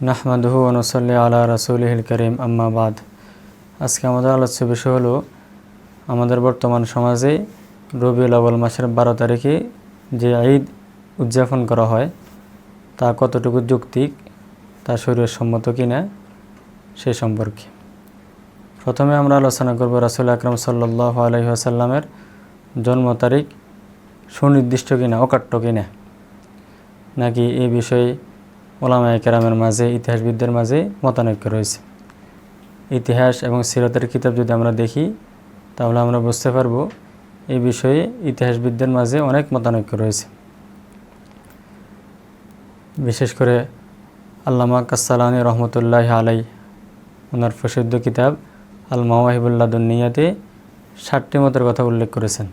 নাহমাদুহু ওয়া নুসাল্লি আলা রাসূলিহিল কারীম আম্মা বাদ। আজকে আমাদের আলোচ্য বিষয় হলো আমাদের বর্তমান সমাজে রবিউল আউয়াল মাসের 12 তারিখে যে ঈদ উদযাপন করা হয় তা কতটুকু যৌক্তিক, তা শরীয়তসম্মত কিনা সে সম্পর্কে। প্রথমে আমরা আলোচনা করব রাসূল আকরাম সাল্লাল্লাহু আলাইহি ওয়াসাল্লামের জন্ম তারিখ সুনির্দিষ্ট কিনা, অকাট্য কিনা, নাকি এই বিষয়ে ওলামায়ে কেরামের মাঝে, ইতিহাসবিদদের মাঝে মতানৈক্য রয়েছে। ইতিহাস এবং সিরাতের কিতাব যদি আমরা দেখি তাহলে আমরা বুঝতে পারব এই বিষয়ে ইতিহাসবিদদের মাঝে অনেক মতানৈক্য রয়েছে। বিশেষ করে আল্লামা কাসসালানী রহমতুল্লাহি আলাই ওনার প্রসিদ্ধ কিতাব আল মাওয়াহিবুল লাদুন্নিয়াতে 60টি মতের কথা উল্লেখ করেছেন।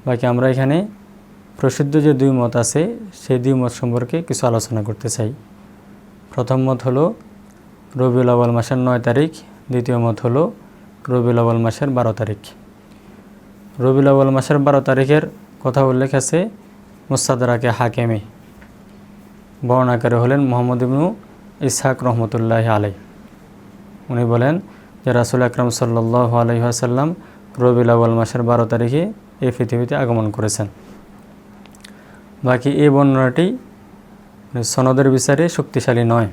বাকি আমরা এখানে প্রসিদ্ধ যে দুই মত আছে সেই দুই মত সম্পর্কে কিছু আলোচনা করতে চাই। প্রথম মত হলো রবিউল আউয়াল মাসের 9 তারিখ, দ্বিতীয় মত হলো রবিউল আউয়াল মাসের 12 তারিখ। রবিউল আউয়াল মাসের 12 তারিখের কথা উল্লেখ আছে মুস্তাদরাকে হাকিমে। বর্ণনাকারী হলেন মুহাম্মদ ইবনু ইসহাক রহমতুল্লাহি আলাই। উনি বলেন যে রাসূল আকরাম সাল্লাল্লাহু আলাইহি ওয়াসাল্লাম রবিউল আউয়াল মাসের 12 তারিখে এই পৃথিবীতে আগমন করেছেন। বাকি এই বর্ণনাটি সনদের বিচারে শক্তিশালী নয়,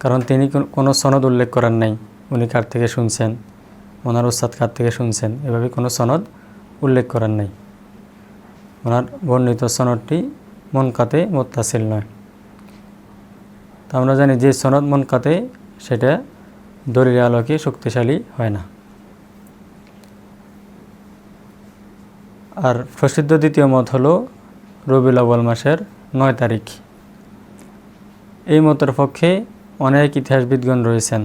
কারণ তিনি কোনো সনদ উল্লেখ করেন নাই উনি কার থেকে শুনছেন, ওনার উস্তাদ কার থেকে শুনছেন, এভাবে কোনো সনদ উল্লেখ করেন নাই। ওনার বর্ণিত সনদটি মুনকাতে মুত্তাসিল নয়। তা আমরা জানি যে সনদ মুনকাতে সেটা দলিলের আলোকে শক্তিশালী হয় না। আর প্রসিদ্ধ দ্বিতীয় মত হলো রবিউল আউয়াল মাসের 9 তারিখ। এই মতের পক্ষে অনেক ইতিহাসবিদগণ রয়েছেন,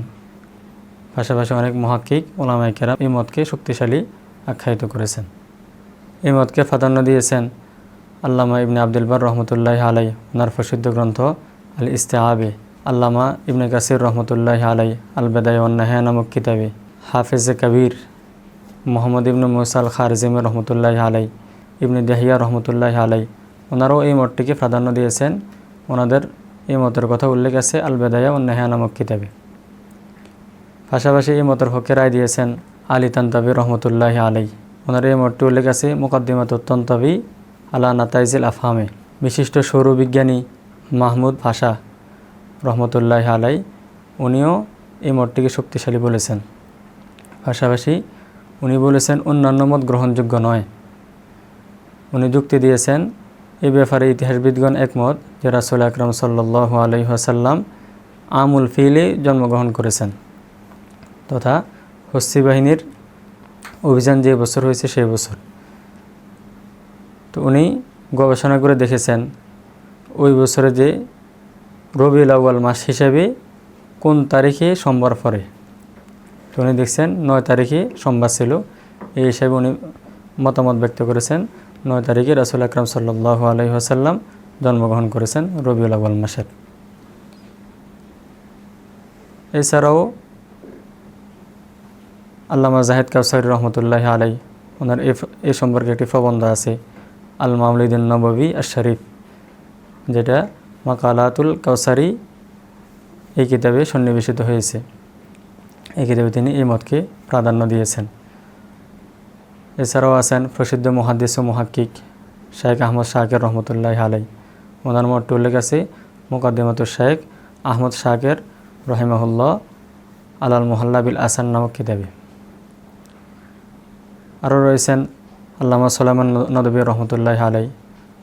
পাশাপাশি অনেক মুহাক্কিক উলামায়ে কেরাম এই মতকে শক্তিশালী আখ্যায়িত করেছেন। এই মতকে প্রাধান্য দিয়েছেন আল্লামা ইবনে আব্দুল বার রহমতুল্লাহি আলাই ওনার প্রসিদ্ধ গ্রন্থ আল ইস্তিআবে, আল্লামা ইবনে কাসির রহমতুল্লাহি আলাই আল বেদায়া ওয়ান নেহায়া নামক কিতাবে, হাফেজে কবির মোহাম্মদ ইবনে মুসা আল খারজিমি রহমতুল্লাহি আলাই, ইবনে দাহিয়া রহমতুল্লাহি আলাই ওনারাও এই মতটিকে প্রাধান্য দিয়েছেন। ওনাদের এই মতের কথা উল্লেখ আছে আল বেদায়া ওয়ান নেহায়া নামক কিতাবে। পাশাপাশি এই মতের পক্ষে রায় দিয়েছেন আলী তানতাবি রহমতুল্লাহি আলাই। ওনার এই মতটি উল্লেখ আছে মুকাদ্দিমাতুত তানতাবি আলা নাতাইজিল আফহামে। বিশিষ্ট সৌরবিজ্ঞানী মাহমুদ পাশা রহমতুল্লাহি আলাই উনিও এই মতটিকে শক্তিশালী বলেছেন। পাশাপাশি উনি বলেছেন অন্যান্য মত গ্রহণযোগ্য নয়। উনি যুক্তি দিয়েছেন এই ব্যাপারে ইতিহাসবিদগণ একমত যে রাসূল আকরাম সাল্লাল্লাহু আলাইহি ওয়াসাল্লাম আমুল ফিলে জন্মগ্রহণ করেছেন, তথা হস্তি বাহিনীর অভিযান যে বছর হয়েছে সেই বছর। তো উনি গবেষণা করে দেখেছেন ওই বছরে যে রবিউল আউয়াল মাস হিসেবে কোন তারিখে সোমবার পড়ে। তো উনি দেখছেন 9 তারিখে সোমবার ছিল, এই হিসাবে উনি মতামত ব্যক্ত করেছেন 9 তারিখে রাসূল আকরাম সাল্লাল্লাহু আলাইহি ওয়াসাল্লাম জন্মগ্রহণ করেছেন রবিউল আউয়াল মাসের। এছাড়াও আল্লামা জাহিদ কাউসারী রহমতুল্লাহি আলাই ওনার এই সম্পর্কে একটি প্রবন্ধ আছে আল মাউলিদুন নববী আশ শরীফ, যেটা মাকালাতুল কাউসারী এই কিতাবে সন্নিবেশিত হয়েছে। এই কিতাবে তিনি এই মতকে প্রাধান্য দিয়েছেন। এছাড়াও আছেন প্রসিদ্ধ মুহাদ্দিস ও মুহাক্কিক শেখ আহমদ শাকের রহমতুল্লাহি আলাই। ওনার মতটি উল্লেখ আছে মুকাদ্দিমাতুশ শেখ আহমদ শাকের রহিমাহুল্লাহ আলাল মুহাল্লা বিল আসান নামক কিতাবে। আরও রয়েছেন আল্লামা সুলাইমান নদভী রহমতুল্লাহি আলাই।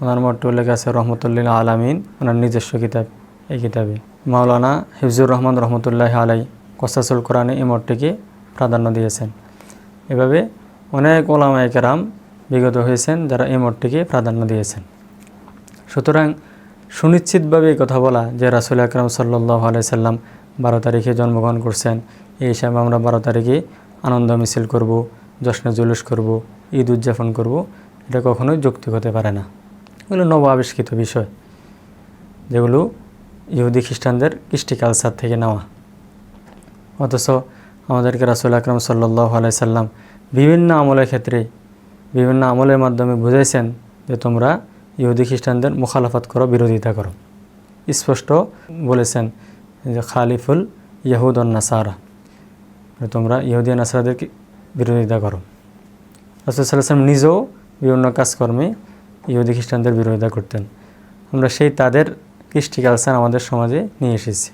ওনার মতটি উল্লেখ আছে রহমতুল্লিল আলামিন ওনার নিজস্ব কিতাব, এই কিতাবে। মাওলানা হিফজুর রহমান রহমতুল্লাহি আলাই কসাসুল কোরআনে এই মতটিকে প্রাধান্য দিয়েছেন। এভাবে অনেক উলামায়ে কেরাম বিগত হয়েছেন যারা এই মতটিকে প্রাধান্য দিয়েছেন। সুতরাং সুনিশ্চিতভাবে এই কথা বলা যে রাসূল আকরাম সাল্লাল্লাহু আলাইহি সাল্লাম 12 তারিখে জন্মগ্রহণ করছেন, এই হিসাবে আমরা 12 তারিখে আনন্দ মিছিল করব, জশ্নে জুলুস করব, ঈদ উদযাপন করব, এটা কখনোই যৌক্তিক হতে পারে না। এগুলো নব আবিষ্কৃত বিষয়, যেগুলো ইহুদি খ্রিস্টানদের কৃষ্টি কালচার থেকে নেওয়া। অথচ আমাদেরকে রাসূল আকরাম সাল্লাল্লাহু আলাইহি সাল্লাম বিভিন্ন আমলের ক্ষেত্রে বিভিন্ন আমলের মাধ্যমে বুঝাইছেন যে তোমরা ইহুদি খ্রিস্টানদের মুখালাফাত করো, বিরোধিতা করো। স্পষ্ট বলেছেন যে খালিফুল ইয়াহুদ ও নাসারা, তোমরা ইহুদি নাসারাদেরকে বিরোধিতা করো। রাসূল সাল্লাল্লাহু আলাইহি ওয়াসাল্লাম নিজেও বিভিন্ন কাজকর্মে ইহুদি খ্রিস্টানদের বিরোধিতা করতেন। আমরা সেই তাদের কৃষ্টি কালচার আমাদের সমাজে নিয়ে এসেছি।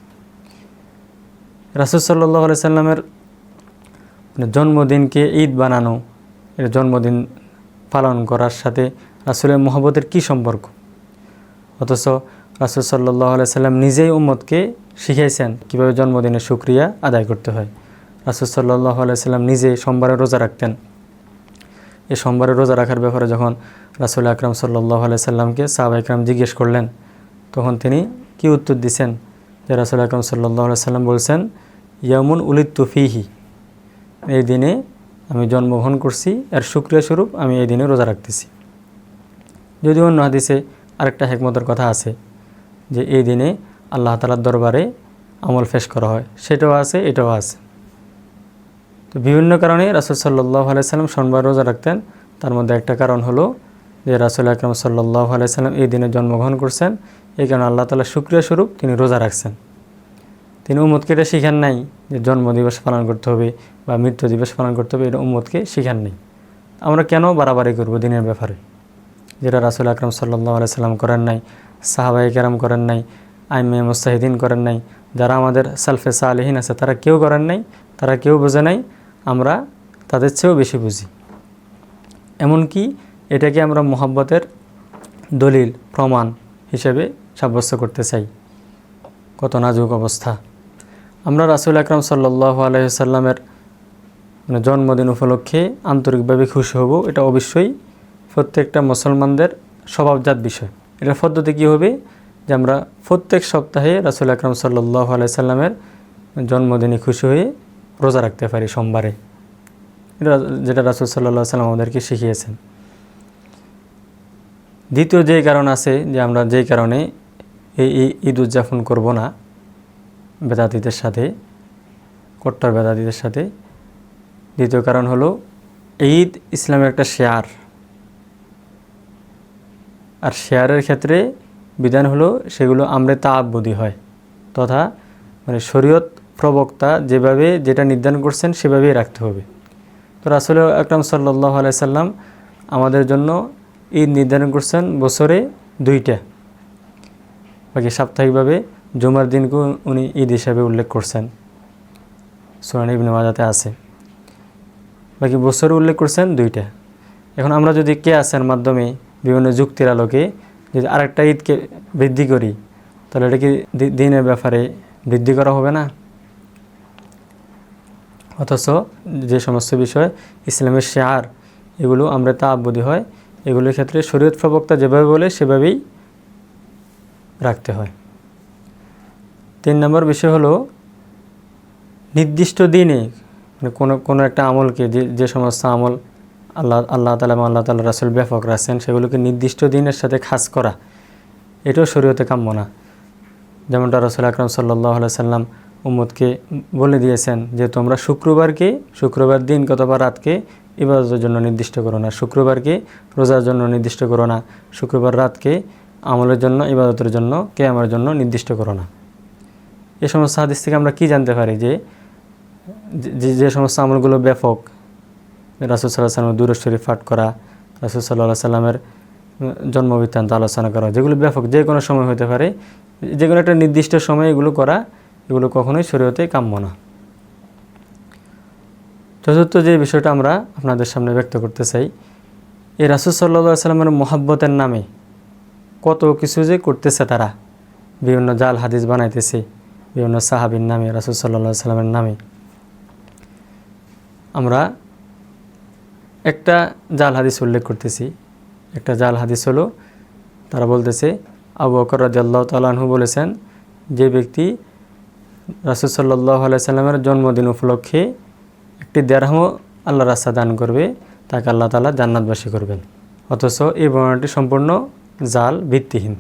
রাসূল সাল্লাল্লাহু আলাইহি ওয়াসাল্লামের জন্মদিনকে ঈদ বানানো, এর জন্মদিন পালন করার সাথে রাসূলের মহব্বতের কী সম্পর্ক? অথচ রাসূল সাল্লাল্লাহু আলাইহি ওয়াসাল্লাম নিজেই উম্মতকে শিখিয়েছেন কীভাবে জন্মদিনের শুকরিয়া আদায় করতে হয়। রাসূল সাল্লাল্লাহু আলাইহি ওয়াসাল্লাম নিজে সোমবারে রোজা রাখতেন। এই সোমবারে রোজা রাখার ব্যাপারে যখন রাসূল আকরাম সাল্লাল্লাহু আলাইহি ওয়াসাল্লামকে সাহাবা ইকরাম জিজ্ঞেস করলেন, তখন তিনি কি উত্তর দিয়েছেন? যে রাসূল আকরাম সাল্লাল্লাহু আলাইহি ওয়াসাল্লাম বলছেন, ইয়ামুন উলিদতু ফীহি, এই দিনে আমি জন্মগ্রহণ করছি, এর শুকরিয়া স্বরূপ আমি এই দিনে রোজা রাখতেছি। যদিও অন্য হাদিসে আরেকটা হিকমতের কথা আছে যে এই দিনে আল্লাহ তাআলার দরবারে আমল পেশ করা হয়, সেটাও আছে, এটাও আছে। তো বিভিন্ন কারণে রাসূল সাল্লাল্লাহু আলাইহি ওয়াসাল্লাম সোমবার রোজা রাখতেন। তার মধ্যে একটা কারণ হলো যে রাসূল আকরাম সাল্লাল্লাহু আলাইহি ওয়াসাল্লাম এই দিনে জন্মগ্রহণ করছেন, এই কারণে আল্লাহ তাআলা শুকরিয়া স্বরূপ তিনি রোজা রাখছেন। তিনি উম্মতকে এটা শিখান নাই যে জন্মদিবস পালন করতে হবে বা মৃত্যু দিবস পালন করতে হবে, এটা উম্মতকে শিখান নাই। আমরা কেন বাড়াবাড়ি করব দিনের ব্যাপারে, যেটা রাসূল আকরাম সাল্লাল্লাহু আলাইহি ওয়াসাল্লাম করেন নাই, সাহাবায়ে কেরাম করেন নাই, আইম্মায়ে মুজতাহিদিন করেন নাই, যারা আমাদের সালফে সালেহিন আছে তারা কেউ করেন নাই, তারা কেউ বোঝে নাই, আমরা তাদের চেয়েও বেশি বুঝি। এমনকি এটাকে আমরা মহব্বতের দলিল প্রমাণ হিসেবে সাব্যস্ত করতে চাই। কত নাজুক অবস্থা! আমরা রাসূল আকরাম সাল্লাল্লাহু আলাইহি ওয়াসাল্লামের জন্মদিন উপলক্ষে আন্তরিকভাবে খুশি হব, এটা অবশ্যই প্রত্যেকটা মুসলমানদের স্বভাবজাত বিষয়। এটার পদ্ধতি কী হবে যে আমরা প্রত্যেক সপ্তাহে রাসূল আকরাম সাল্লাল্লাহু আলাইহি ওয়াসাল্লামের জন্মদিনে খুশি হয়ে রোজা রাখতে পারি সোমবারে, এটা যেটা রাসূল সাল্লাল্লাহু আলাইহি ওয়াসাল্লাম আমাদেরকে শিখিয়েছেন। দ্বিতীয় যে কারণ আছে যে আমরা যেই কারণে এই ঈদ উদযাপন করব না বেদাতীদের সাথে, কট্টর বেদাতীদের সাথে, দ্বিতীয় কারণ হলো ঈদ ইসলামের একটা শেয়ার, আর শেয়ারের ক্ষেত্রে বিধান হলো সেগুলো আমরে তাআব্বুদি হয়, তথা শরীয়ত প্রবক্তা যেভাবে যেটা নির্ধারণ করছেন সেভাবেই রাখতে হবে। তো রাসূল আকরাম সাল্লাল্লাহু আলাইহি ওয়াসাল্লাম আমাদের জন্য ঈদ নির্ধারণ করছেন বছরে 2টা, বাকি সাপ্তাহিকভাবে জুমার দিনকে উনি ঈদ হিসাবে উল্লেখ করছেন, সুনান ইবনে মাজাতে আছে। বাকি বছরে উল্লেখ করছেন 2টা। এখন আমরা যদি কিয়াসের মাধ্যমে বিভিন্ন যুক্তির আলোকে যদি আরেকটা ঈদকে বৃদ্ধি করি, তাহলে এটা কি দিনের ব্যাপারে বৃদ্ধি করা হবে না? অথচ যে সমস্ত বিষয় ইসলামের শেয়ার, এগুলো আমরা তাআব্বুদি হয়, এগুলোর ক্ষেত্রে শরীয়ত প্রবক্তা যেভাবে বলে সেভাবেই রাখতে হয়। 3 নম্বর বিষয় হলো নির্দিষ্ট দিনে কোনো একটা আমলকে, যে সমস্ত আমল আল্লাহ তাআলা রাসূল ব্যাপক রাখছেন, সেগুলোকে নির্দিষ্ট দিনের সাথে খাস করা, এটাও শরীয়তে কাম্য না। যেমনটা রাসূল আকরাম সাল্লাল্লাহু আলাইহি ওয়াসাল্লাম উম্মতকে বলে দিয়েছেন যে তোমরা শুক্রবার দিন অথবা রাতকে ইবাদতের জন্য নির্দিষ্ট করো না, শুক্রবারকে রোজার জন্য নির্দিষ্ট করো না, শুক্রবার রাতকে আমলের জন্য, ইবাদতের জন্য, কিয়ামের জন্য নির্দিষ্ট করো না। এই সমস্ত হাদিস থেকে আমরা কি জানতে পারি যে যে সমস্ত আমলগুলো ব্যাপক, রাসূল সাল্লাল্লাহু আলাইহি ওয়াসাল্লামের দুরূদ শরীফ পাঠ করা, রাসূল সাল্লাল্লাহু আলাইহি ওয়াসাল্লামের জন্মবৃত্তান্ত আলোচনা করা, যেগুলো ব্যাপক, যে কোনো সময় হতে পারে, যে কোনো একটা নির্দিষ্ট সময় এগুলো করা, এগুলো কখনোই শরীয়তে কাম্য না। চতুর্থ যে বিষয়টা আমরা আপনাদের সামনে ব্যক্ত করতে চাই, এই রাসূল সাল্লাল্লাহু আলাইহি ওয়াসাল্লামের মহব্বতের নামে কত কিছু যে করতেছে তারা, বিভিন্ন জাল হাদিস বানাইতেছে বিভিন্ন সাহাবীর নামে, রাসূল সাল্লাল্লাহু আলাইহি ওয়াসাল্লামের নামে। আমরা একটা জাল হাদিস উল্লেখ করতেছি। একটা জাল হাদিস হলো, তারা বলতেছে আবু বকর রাদিয়াল্লাহু তাআলা আনহু বলেছেন, যে ব্যক্তি রাসূল সাল্লাল্লাহু আলাইহি ওয়াসাল্লামের জন্মদিন উপলক্ষে একটি দিরহামও আল্লাহর রাস্তায় দান করবে, তাকে আল্লাহ তাআলা জান্নাতবাসী করবেন। অথচ এই বর্ণনাটি সম্পূর্ণ জাল, ভিত্তিহীন।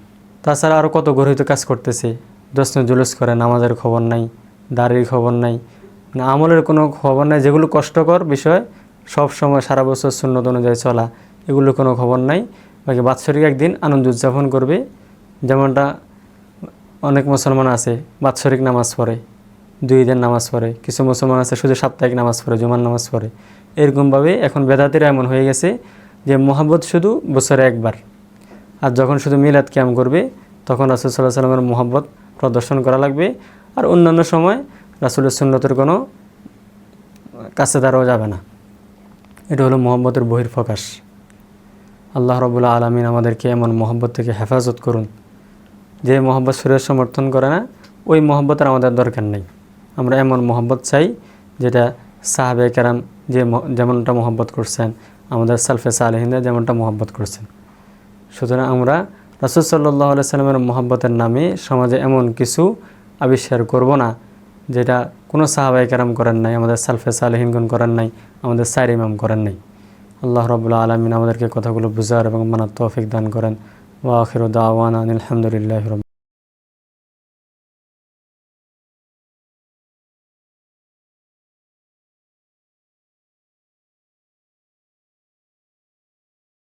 তাছাড়া আরও কত গর্হিত কাজ করতেছে, জশ্ন জুলুস করে, নামাজের খবর নাই, দাড়ির খবর নাই, আমলের কোনো খবর নাই, যেগুলো কষ্টকর বিষয়, সব সময় সারা বছর সুন্নত অনুযায়ী চলা, এগুলোর কোনো খবর নাই। বাকি বাৎসরিক একদিন আনন্দ উদযাপন করবে, যেমনটা অনেক মুসলমান আছে বাৎসরিক নামাজ পড়ে, 2 দিন নামাজ পড়ে, কিছু মুসলমান আছে শুধু সাপ্তাহিক নামাজ পড়ে, জুমার নামাজ পড়ে। এরকমভাবে এখন বেদাতিরা এমন হয়ে গেছে যে মহব্বত শুধু বছরে একবার, আর যখন শুধু মিলাদ কিয়াম করবে তখন রাসূল সাল্লাল্লাহু আলাইহি সাল্লামের মহব্বত প্রদর্শন করা লাগবে, আর অন্যান্য সময় রাসূলের সুন্নতের কোনো কাছে দাঁড়াও যাবে না। এটা হলো মহব্বতের বহির্প্রকাশ। আল্লাহ রাব্বুল আলামিন আমাদেরকে এমন মহব্বত থেকে হেফাজত করুন যে মহব্বত শরীরের সমর্থন করে না, ওই মহব্বতের আমাদের দরকার নেই। আমরা এমন মহব্বত চাই যেটা সাহাবায়ে কেরাম যেমনটা মহব্বত করছেন, আমাদের সালফে সালেহিনরা যেমনটা মহব্বত করছেন। সুতরাং আমরা রাসূল সাল্লাল্লাহু আলাইহি সাল্লামের মহব্বতের নামে সমাজে এমন কিছু আবিষ্কার করব না যেটা কোনো সাহাবায়ে কেরাম করেন নাই, আমাদের সালফে সালেহিনগণ করেন নাই, আমাদের চার ইমাম করেন নাই। আল্লাহ রাব্বুল আলামিন আমাদেরকে কথাগুলো বুঝার এবং মানার তৌফিক দান করেন। ওয়া আখিরু দাওয়ানা আনিল হামদুলিল্লাহি রাব্বিল